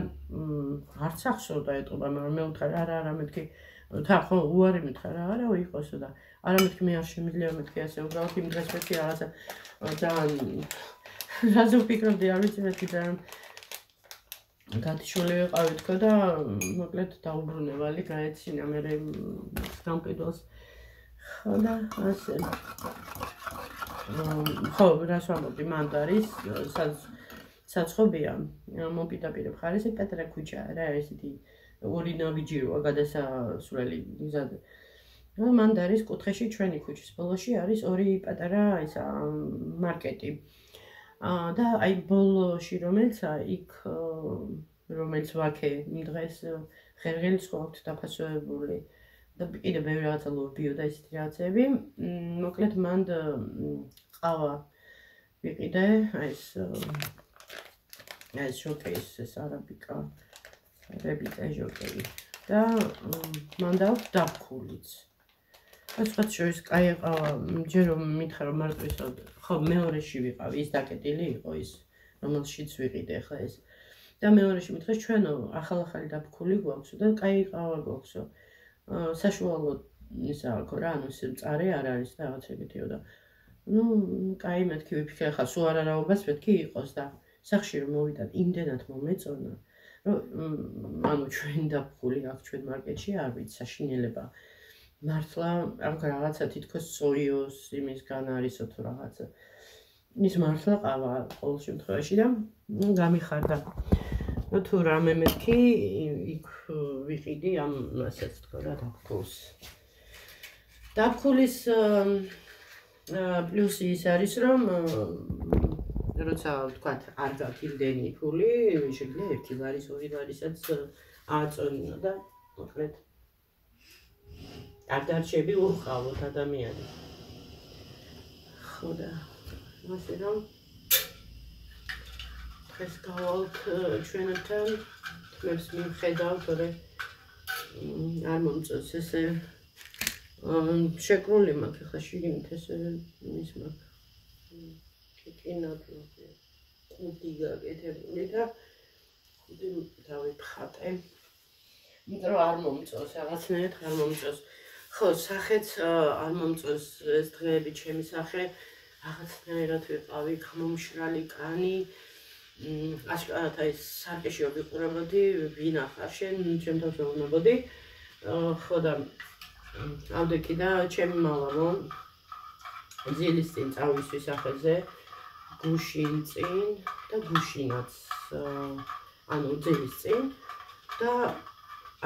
[SPEAKER 1] არც ახსოვდა ეტყობა, მაგრამ მე ვთქარი არა მეთქი თან ხო უარი მითხრა რა არა ვიყოსო და არა მეთქი მე არ შემიძლია მეთქი ასე უბრალოდ იმ დღეს მეთქი რაღაცა ძალიან რაზე ვფიქრობდი არ ვიცი მეთქი ძალიან გათიშული ვიყავი თქო და მოკლედ დაუბრუნე ვალი გაეცინა მე გამყიდველს ხო და ასე ხო რას ვამბობდი მანდარის საცხობია მოპირდაპირე მხარეს პეტრე ქუჩა რა ესეთი ორი ნავიჯიროა გადასასვლელი გზაზე. მანდარის კუთხეში ჩვენი ქუჩის ბოლოში არის ორი პატარა ისა მარკეტი. და აი ბოლოში რომელცა იქ რომელიც ვაქე იმ დღეს ღერღელიც ყავთ დაფასებული და კიდე ბევრი რაღაცა ლობიო და ისეთი რაღაცები. მოკლედ მანდ ყავა ვიყიდე, აი ეს შოკეის ეს არაბიკა რებიტე ჟოკეი და მან დაფქულიც. ასეთ შორის კაი ყავა, ჯერ რომ მითხრა რომ მარტო ხო მეორეში ვიყავი, ის დაკეტილი იყო ის, რომელშიც ვიყიდე ხა ეს. და მეორეში მითხრა ჩვენო ახალ-ახალი დაფქული გვაქვსო და კაი ყავა გვაქვსო. საშუალო ისა აქვს რა, ანუ მწარე არ არის და რაღაცებითიო და ნუ კაი მეთქი ვიფიქრე ხა სულ არაობას მეთქი იყოს და სახში რომ მოვიდა იმდენად მომეწონა რომ ანუ ჩვენ დაფხული აქვს ჩვენ მარკეტში არ ვიცი საშინელება მართლა აქ რაღაცა თითქოს სოიოს იმისგან არისო თუ რაღაცა ის მართლა ყავა ყოველ შემთხვევაში და გამიხარდა რომ თუ რამე მეთქი იქ ვიყიდი ამ ასეც თქო რა დაფხულს დაფხულის პლუსი ის არის რომ როცა ვთქვათ არ გაქვს იმდენი ფული შეიძლება ერთი ვარის ორი ვარისაც აწონინო და მოკლედ არ დარჩები უყავოთ ადამიანი ხო და ასე რომ დღეს გავალთ ჩვენთან თმებს მიხედავთ რომ არ მომწონს ესე შეკრული მაქვს ახლა შიგნით ესე ის მაქვს კინოთი ხუთი გაკეთებული და ხუთი დავიფხატე იმიტომ რომ არ მომწონს რაღაცნაირად არ მომწონს ხო სახეც არ მომწონს ეს დღეები ჩემი სახე რაღაცნაირად ვიყავი გამომშრალი კანი აშკარად აი სარკეში ვიყურებოდი ვინახარ შენ ჩემთან ვეუბნებოდი ხო და ავდექი და ჩემი მამამო ძილის წინ წავისვის სახეზე გუშინ წინ და გუშინაც ანუ ძილის წინ და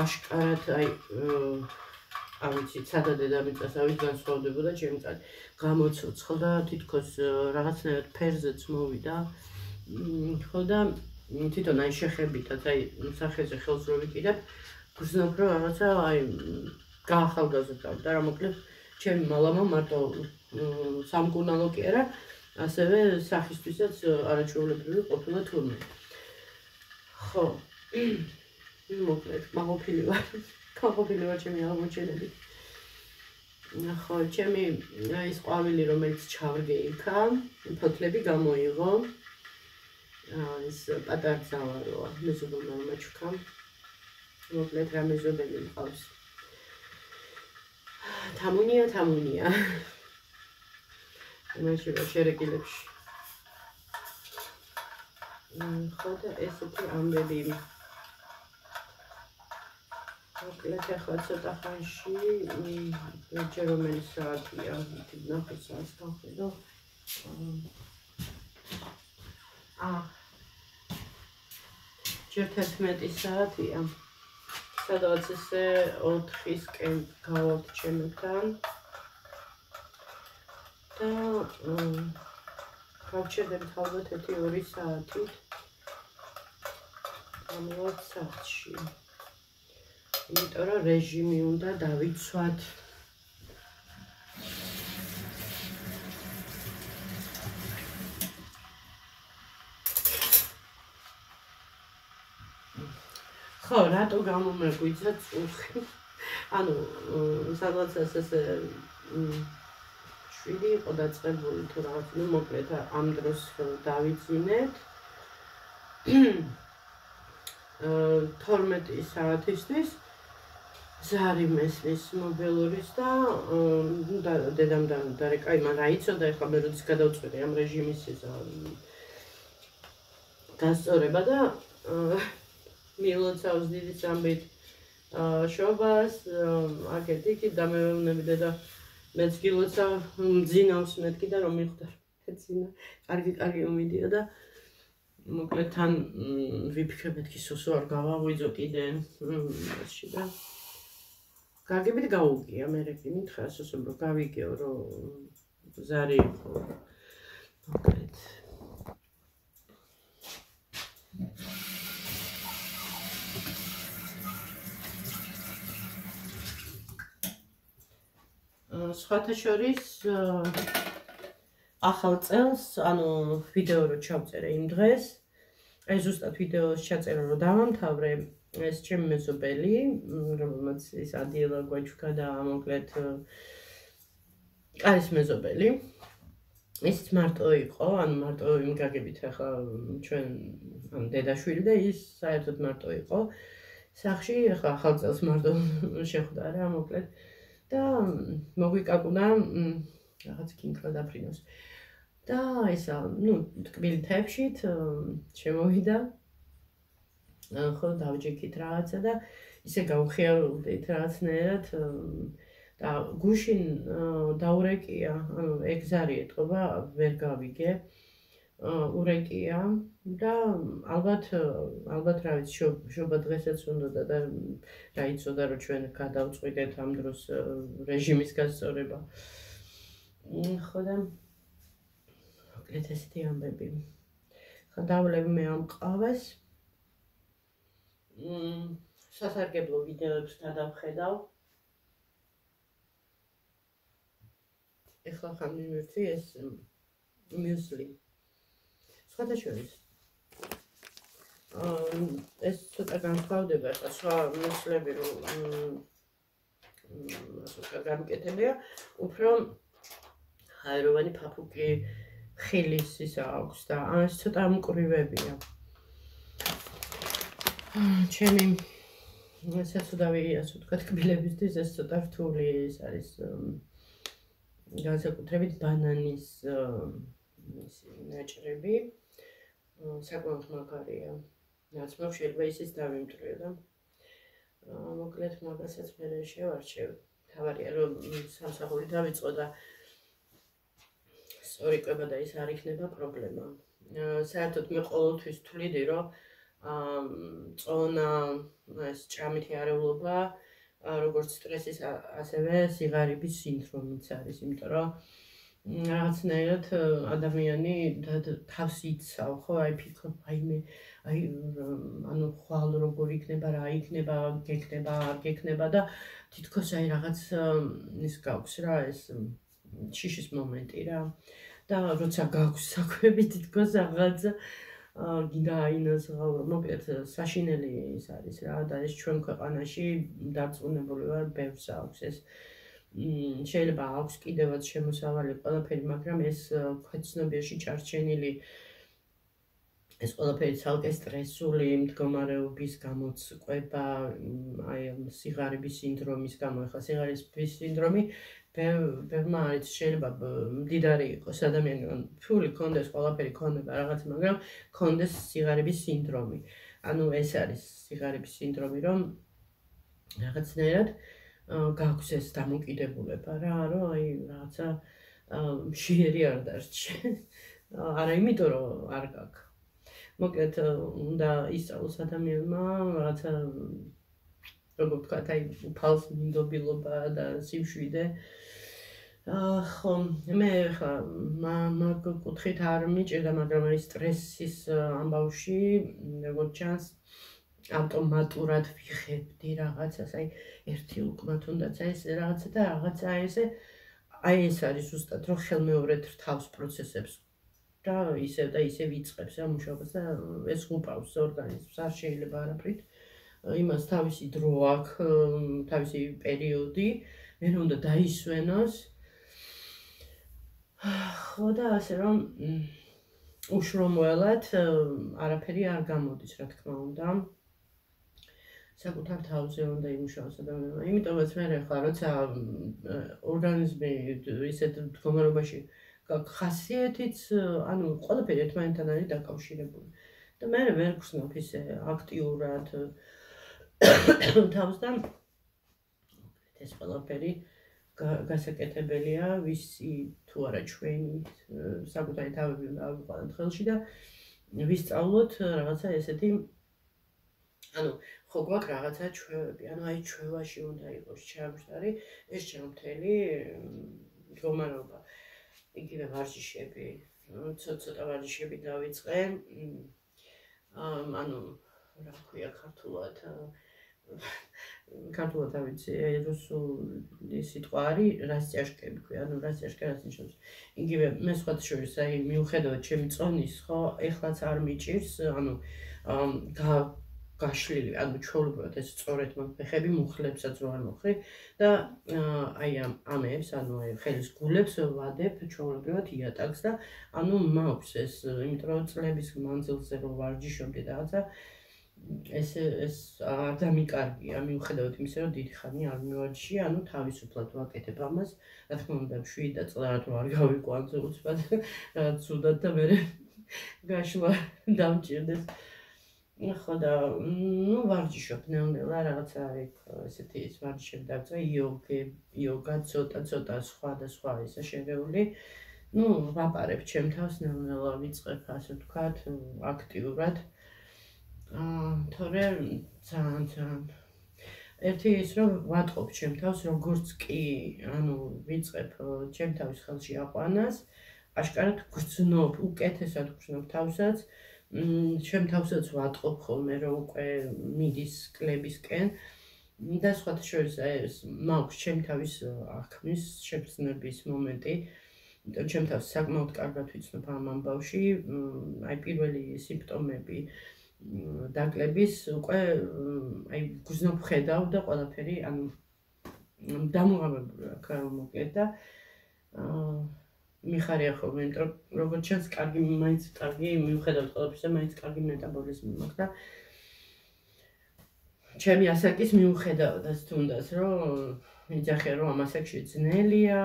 [SPEAKER 1] აშკარად აი ავიცით სადა დედამიწას ავის განსხვავდებოდა ჩემი წალი გამოცოცხლდა თითქოს რაღაცნაირად ფერზეც მოვიდა ხო და თვითონ აი შეხებითაც აი სახეზე ხელს რო ვიკიდებ გრძნობ რომ რაღაცა აი გაახალგაზრდა და რა მოკლედ ჩემი მამამა მარტო სამკურნალო კი არა ასევე სახისთვისაც არაჩვეულებრივი ყოფილა თურმე ხო მოკლედ მაყოფილი ვარ ჩემი აღმოჩენებით ხო ჩემი ის ყვავილი რომელიც ჩავრგე იქა ფოთლები გამოიღო ის პატარა ზავაროა მეზობელმა მაჩუქა მოკლედ რა მეზობელი მყავს თამუნია იმაში რა შერეკილებში ხო და ესეთი ამბები მოკლედ ახლა ცოტა ხანში ჯერ რომელი საათია 9 საათს გავხედო ჯერ 11 საათია სადღაც ესე 4-ისკენ გავალთ ჩემთან და გავჩერდებით ალბათ 1-2 საათით ამოვართ სახლში იმიტომ რომ რეჟიმი უნდა დავიცვათ ხო რატო გამომეგვიძა წუხი ანუ სადღაც ესე შვილი იყო დაწყებული თუ რაღაც ნუ მოკლედ ამ დროს დავიძინეთ 12 საათისთვის ზარი მესმის მობილურის და დედამ დარეკა იმან რაიცოდა ეხლა მე როდის გადავწყვეტე ამ რეჟიმის გასწორება და მილოცავს დიდი სამბით შობას აქეთ იქით დამეუნები და მეც გილოცავ მძინავს მეთქი და რომ მიხვდა ეცინა კარგი მომიდია და მოკლედ თან ვიფიქრე მეთქი სოსო არ გავაღვიძო კიდე მასში და გაგებით გაუგია მე რეკი მითხრა სოსო რომ გავიგეო რომ ზარი იყო მოკლედ სხვათა შორის ახალ წელს, ანუ ვიდეო რო ჩავწერე იმ დღეს, ეს ზუსტად ვიდეოს ჩაწერა რო დავამთავრე, ეს ჩემი მეზობელი, რომელმაც ის ადიელა გვაჩუქა და მოკლედ არის მეზობელი. ის მარტო იყო, ანუ მარტო იმ გაგებით ახლა ჩვენ ან დედაშვილი და ის საერთოდ მარტო იყო. სახში ახლა ახალ წელს მარტო შეხვდა რა, მოკლედ და მოგვიკაკუნა რაღაც კინქლა დაფრინოს. და ისა, ნუ ტკბილი თებშით შემოვიდა. ხო დავჯექით რაღაცა და ისე გავხიარულდით რაღაცნაირად და გუშინ დაურეკია, ანუ ეგზარი ეთყობა, ვერ გავიგე. ურეკია და ალბათ რა ვიცი შობა დღესაც უნდა და რა იცოდა რომ ჩვენ გადავწყვიტეთ ამ დროს რეჟიმის გასწორება. ხო და მოკლედ ესეთი ამბები. ხო დავლევ მე ამ ყავას. სასარგებლო ვიდეოებს გადავხედავ. ეხლა ხან მივირთვი ეს მიუსლი. სხვადასხვა ეს ცოტა განსხვავდება ახლა სხვა მუსლები რომ ასე გამკეთებია უფრო ჰაეროვანი ფაფუკი ხილის ისა აქვს და ეს ცოტა მკვრივებია ჩემი საცუდავი ასე ვთქვათ კბილებისთვის ეს ცოტა რთული ის არის განსაკუთრებით ბანანის ნაჭრები საკმაოდ მაგარია. რაც შეიძლება ისიც დავიმტვრიო და მოკლედ მაგასაც მე შევარჩევ. თავარია რომ სამსახური დავიწყო და სწორი კვება და ის არ იქნება პრობლემა. საერთოდ მე ყოველთვის თვლიდი რომ წონა ეს ჭამითი არეულობა როგორც სტრესის ასევე სიღარიბის სინდრომიც არის, იმიტომ რომ რაღაცნაირად ადამიანი თავს იცავ, ხო, აი ფიქრობ, აი ანუ ხვალ როგორ იქნება, რა იქნება, გექნება, არ გექნება და თითქოს აი რაღაც ის გაქვს რა ეს შიშის მომენტი რა და როცა გაქვს საკვები თითქოს რაღაცა გინდა აინაზღაურო, მოკლედ საშინელი ის არის რა და ეს ჩვენ ქვეყანაში დარწმუნებული ვარ ბევრს აქვს ეს შეიძლება აქვს კიდევაც შემოსავალი ყველაფერი, მაგრამ ეს ქვეცნობიერში ჩარჩენილი ეს ყველაფერი ცალკე სტრესული მდგომარეობის გამოწყვება, აი სიღარიბის სინდრომის გამო, ახლა სიღარიბის სინდრომი ბევრმა არის შეიძლება მდიდარი იყოს ადამიანი, ფული ქონდეს, ყველაფერი ქონდება რაღაც, მაგრამ ქონდეს სიღარიბის სინდრომი. ანუ ეს არის სიღარიბის სინდრომი, რომ რაღაცნაირად გაქვს ეს დამოკიდებულება რა, რომ აი რაღაცა მშიერი არ დარჩე. არა იმიტომ რომ არ გაქვს. მოკლედ უნდა ისწავლოს ადამიანმა რაღაცა როგორ ვთქვათ, აი უფალს მინდობილობა და სიმშვიდე. ხო, მე ხა მაგ კუთხით არ მიჭირდა, მაგრამ აი სტრესის ამბავში როგორც ჩანს ავტომატურად ვიხებდი რაღაცას, აი ერთი უკმა თუნდაც აი ეს რაღაცა და რაღაცა აი ეს არის ზუსტად რომ ხელმეორედ რთავს პროცესებს და ისევ იწყებს რა მუშაობას და ეს უპავს ორგანიზმს, არ შეიძლება არაფრით იმას თავისი დრო აქვს, თავისი პერიოდი, მე უნდა დაისვენოს. ხო და ასე რომ უშრომელად არაფერი არ გამოდის, რა თქმა უნდა. საკუთარ თავზე უნდა იმუშაოს ადამიანმა. იმიტომაც მე ხა როცა ორგანიზმი ისეთ მდგომარეობაში ხასიათიც, ანუ ყველაფერი ერთმანეთთან არის დაკავშირებული. და მე ვერ გხსნობ ისე აქტიურად თავს და ეს ყველაფერი გასაკეთებელია, ვისი თუ არა ჩვენი საკუთარი თავები ავიყვანოთ ხელში და ვისწავლოთ რაღაცა ესეთი ანუ ხო გვაქვს რაღაცა ჩვევები, ანუ აი ჩვევაში უნდა იყოს ჩამჯდარი ეს ჩამთელი მდგომარეობა. იგივე ვარჯიშები, ცოტა ვარჯიშები დავიწყე, ანუ რა ქვია ქართულად ქართულად ავიცი, რუსული სიტყვა არის რასტიაშკები ქვია, ანუ რასტიაშკა რას ნიშნავს. იგივე მე სხვათა შორის აი მიუხედავად ჩემი წონის, ხო, ეხლაც არ მიჭირს, ანუ გაშლილი, ანუ ჩვეულებრივად ეს სწორედ მაგ ფეხები მუხლებსაც რო არ მოხრი და აი ამებს, ანუ აი ხელის გულებს ვადებ ჩვეულებრივად იატაკს და ანუ მაქვს ეს, იმიტომ რომ წლების მანძილზე რო ვარჯიშობდი რაღაცა ეს არ დამიკარგია, მიუხედავად იმისა, რომ დიდი ხანი არ მივარჯიშე, ანუ თავისუფლად ვაკეთებ ამას, რა თქმა უნდა 7 წლად რო არ გავიყვანზე უცბად, რაღაც ცუდად და მე გაშლა დამჭირდეს. ხო და ნუ ვარჯიშობ ნელ-ნელა რაღაცა ესეთი ვარჯიშები დავწერ იოგა ცოტა სხვა ისა შერეული. ნუ ვაპარებ ჩემ თავს ნელ-ნელა ვიწყებ ასე ვთქვათ აქტიურად. თორე ძალიან ერთი ის რომ ვატყობ ჩემ თავს როგორც კი ანუ ვიწყებ ჩემ თავის ხელში აყვანას, აშკარად გრძნობ, უკეთესად გრძნობ თავსაც. ჩემ თავსაც ვატყობ ხოლმე რომ უკვე მიდის კლებისკენ და სხვათა შორის ეს მაქვს ჩემ თავის აღქმის შეგრძნების მომენტი. ჩემ თავს საკმაოდ კარგად ვიცნობ ამ ამბავში, აი პირველი სიმპტომები დაკლების უკვე აი გრძნობ ხედავ და ყველაფერი ანუ დამოღამებული აქ მოკლედ და მიხარია ხოლმე, იმიტომ რომ როგორც ჩანს, მაინც კარგი მიუხედავად ყველაფრისა, მაინც კარგი მეტაბოლიზმი მაქვს და ჩემი ასაკის მიუხედავადაც თუნდაც რომ იძახე რომ ამ ასაკში ძნელია,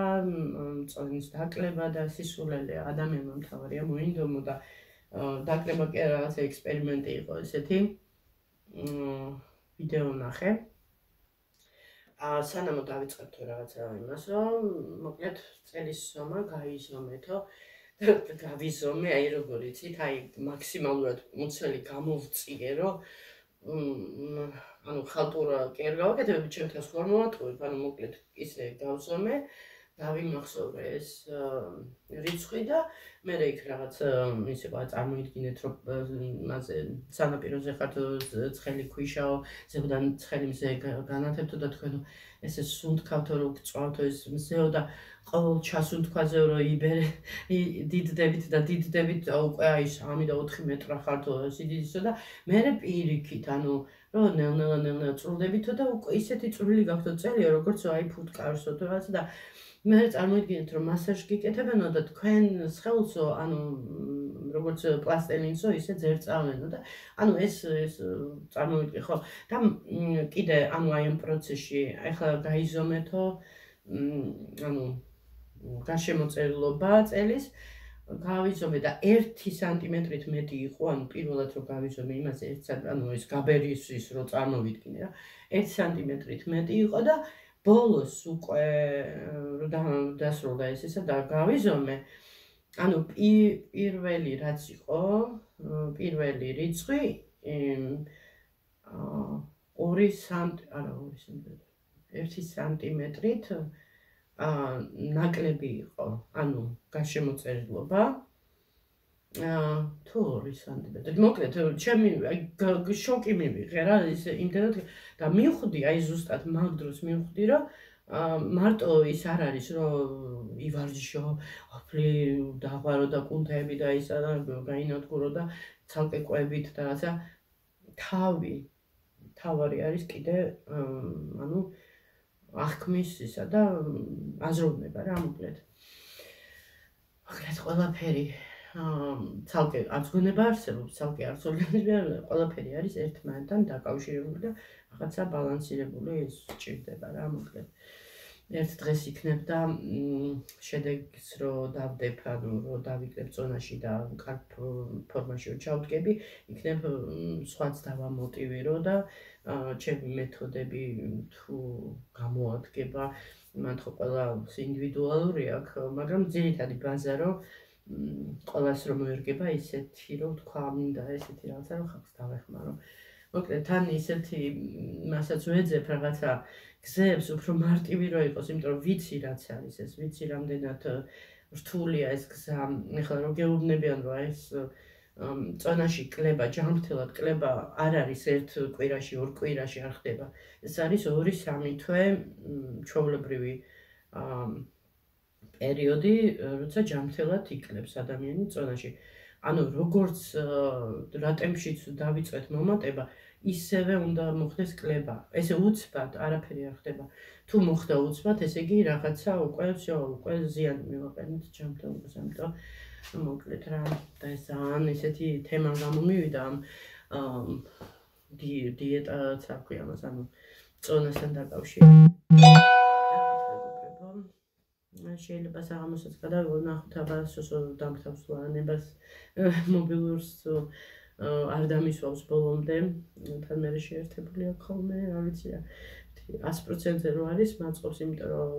[SPEAKER 1] წონის დაკლება და სისულელე ადამიანმა მთავარია მოინდომო და დაკლება კი არა რაღაცა ექსპერიმენტი იყო ესეთი. ვიდეო ნახე. სანამ დავიწყებ თუ რაღაცა იმას, რომ მოკლედ წელის ზომა გაიზომეთო და გავიზომე, აი როგორ იცით, აი მაქსიმალურად მუცელი გამოვწიე, რომ ანუ ხალტურა კი არ გავაკეთებ, ჩემ თავს ხარ მოვატყუებ, ანუ მოკლედ ისე გავზომე, დავიმახსოვრე ეს რიცხვი და მე იქ რაღაც ისე წარმოიდგინეთ, რომ მასე სანაპიროზე ხართ ცხელი ქვიშაო, ზევდან ცხელი მზე განათებთო და თქვენ ესე სუნთქავთო რომ გწვავთო ეს მზეო და ყოველ ჩასუნთქვაზე რომ დიდდებით უკვე აი 3 და 4 მეტრა ხართო სიდიდისო და მე პირიქით ანუ რომ ნელ-ნელა წრულდებითო და უკვე ისეთი წვრილი გაქვთ წელია როგორც აი ფუტკარსო თუ რაღაცა და მე წარმოიდგინეთ რომ მასაჟი გიკეთებენო და თქვენ სხეულსო ანუ როგორც პლასტელინსო ისე ძერწავენო და ანუ ეს წარმოვიდგინე ხო და კიდე ანუ აი ამ პროცესში ახლა გაიზომეთო ანუ გარშემოწერილობა წელის გავიზომე და 1 სანტიმეტრით მეტი იყო, ანუ პირველად რომ გავიზომე იმას 1 ანუ ეს გაბერის ის რომ წარმოვიდგინე რა 1 სანტიმეტრით მეტი იყო და ბოლოს უკვე რომ დასრულდა ეს ისა და გავიზომე ანუ პირველი რაც იყო პირველი რიცხვი 2 სანტიმეტრით ნაკლები იყო, ანუ გარშემოწერილობა თუ 2 სანტიმეტრი. მოკლედ, ჩემი შოკი მივიღე რა, ისე იმდენად და მივხვდი, აი ზუსტად მაგ დროს მივხვდი, რომ მარტო ის არ არის, რომ ივარჯიშო, ოფლი დაღვარო და კუნთები და ისა და გაინადგურო და ცალკე ყვებით და რაცა თავარი არის კიდე ანუ აღქმის ისა და აზროვნება რა მოკლედ. მოკლედ ყველაფერი ცალკე აზროვნება არსებობს, ცალკე არც ორგანიზმი არ ყველაფერი არის ერთმანეთთან დაკავშირებული და რაღაცა ბალანსირებული ის ჭირდება რა მოკლედ. ერთ დღეს იქნებ და შედეგს რო დავდებ, ანუ რო დავიკლებ ზონაში და კარგ ფორმაში რო ჩავდგები, იქნებ სხვაც დავამოტივირო და ჩემი მეთოდები თუ გამოადგება, მან ხო ყველა ინდივიდუალური აქვს, მაგრამ ძირითადი ბაზა რომ ყველას რომ მოერგება ისეთი რომ თქვა მინდა ესეთი რაღაცა რომ ხალხს დავეხმარო. მოკლედ თან ისეთი მასაც ვეძებ რაღაცა გზებს უფრო მარტივი რო იყოს, იმიტომ რომ ვიცი რაც არის ეს, ვიცი რამდენად რთულია ეს გზა. ეხლა რომ გეუბნებიან რომ ეს წონაში კლება, ჯანმრთელად კლება არ არის 1 კვირაში, 2 კვირაში არ ხდება. ეს არის 2-3 თვე ჩვეულებრივი პერიოდი, როცა ჯანმრთელად იკლებს ადამიანი წონაში. ანუ როგორც რა ტემპშიც დავიწყეთ მომატება, ისევე უნდა მოხდეს კლება. ესე უცბად არაფერი არ ხდება. თუ მოხდა უცბად, ესე იგი რაღაცა უკვე ზიანი მივაყენეთ ჯანმრთელობას, ამიტომ მოკლედ რა და ეს ძალიან ისეთი თემა გამომივიდა ამ დიეტაც არ ქვია მას, ანუ წონასთან დაკავშირებით. შეიძლება საღამოსაც გადავიღო ნახოთ აბა სოსო დამთავრდანებას მობილურს არ დამისვავს ბოლომდე, თან მე შეერთებული აქვს ხოლმე, არ ვიცი რა 100%-ზე რო არის მაწყობს, იმიტომ რომ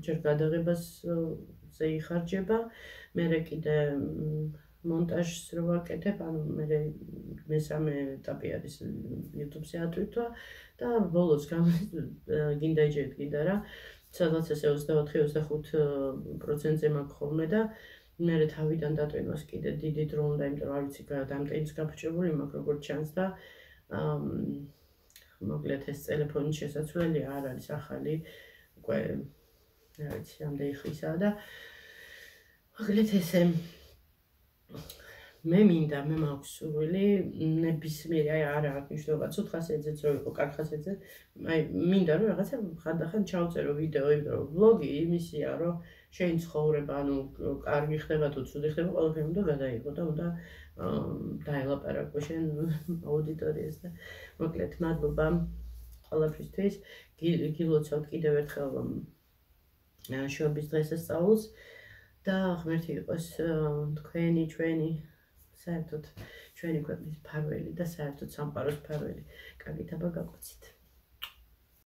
[SPEAKER 1] ჯერ გადაღებაზე იხარჯება, მერე კიდე მონტაჟს რო ვაკეთებ, ანუ მე მესამე ეტაპი არის YouTube-ზე ატვირთვა და ბოლოს გინდა იჯერეთ კიდე რა, სადაც ესე 24-25%-ზე მაქვს ხოლმე და მერე თავიდან დატვინვას კიდე დიდი დრო უნდა, იმიტომ რომ არ ვიცი დამტენს გაფრჩებული მაქვს როგორც ჩანს და მოკლედ ეს ტელეფონის შესაძლებელი არ არის ახალი, უკვე რა ვიცი, რამდენი ხნისაა და მოკლედ ესე მე მინდა, მე მაქვს სურვილი, ნებისმიერი, აი არა აქვს მნიშვნელობა, ცუდ ხასიათზეც რო იყო, კარგ ხასიათზე, აი მინდა რომ რაღაცა ხანდახან ჩავწერო ვიდეო, იმიტომ რომ ვლოგი იმისია, რომ შენი ცხოვრება, ანუ კარგი ხდება თუ ცუდი ხდება, ყველაფერი უნდა გადაიღო და უნდა დაელაპარაკო შენ აუდიტორიას და მოკლედ მადლობა ყველაფრისთვის. გილოცავთ კიდევ ერთხელ შობის დღესასწაულს და ღმერთი იყოს თქვენი, ჩვენი საერთოდ ჩვენი ქვეყნის მფარველი და საერთოდ სამყაროს მფარველი. კარგი თაბა გაკვეცით.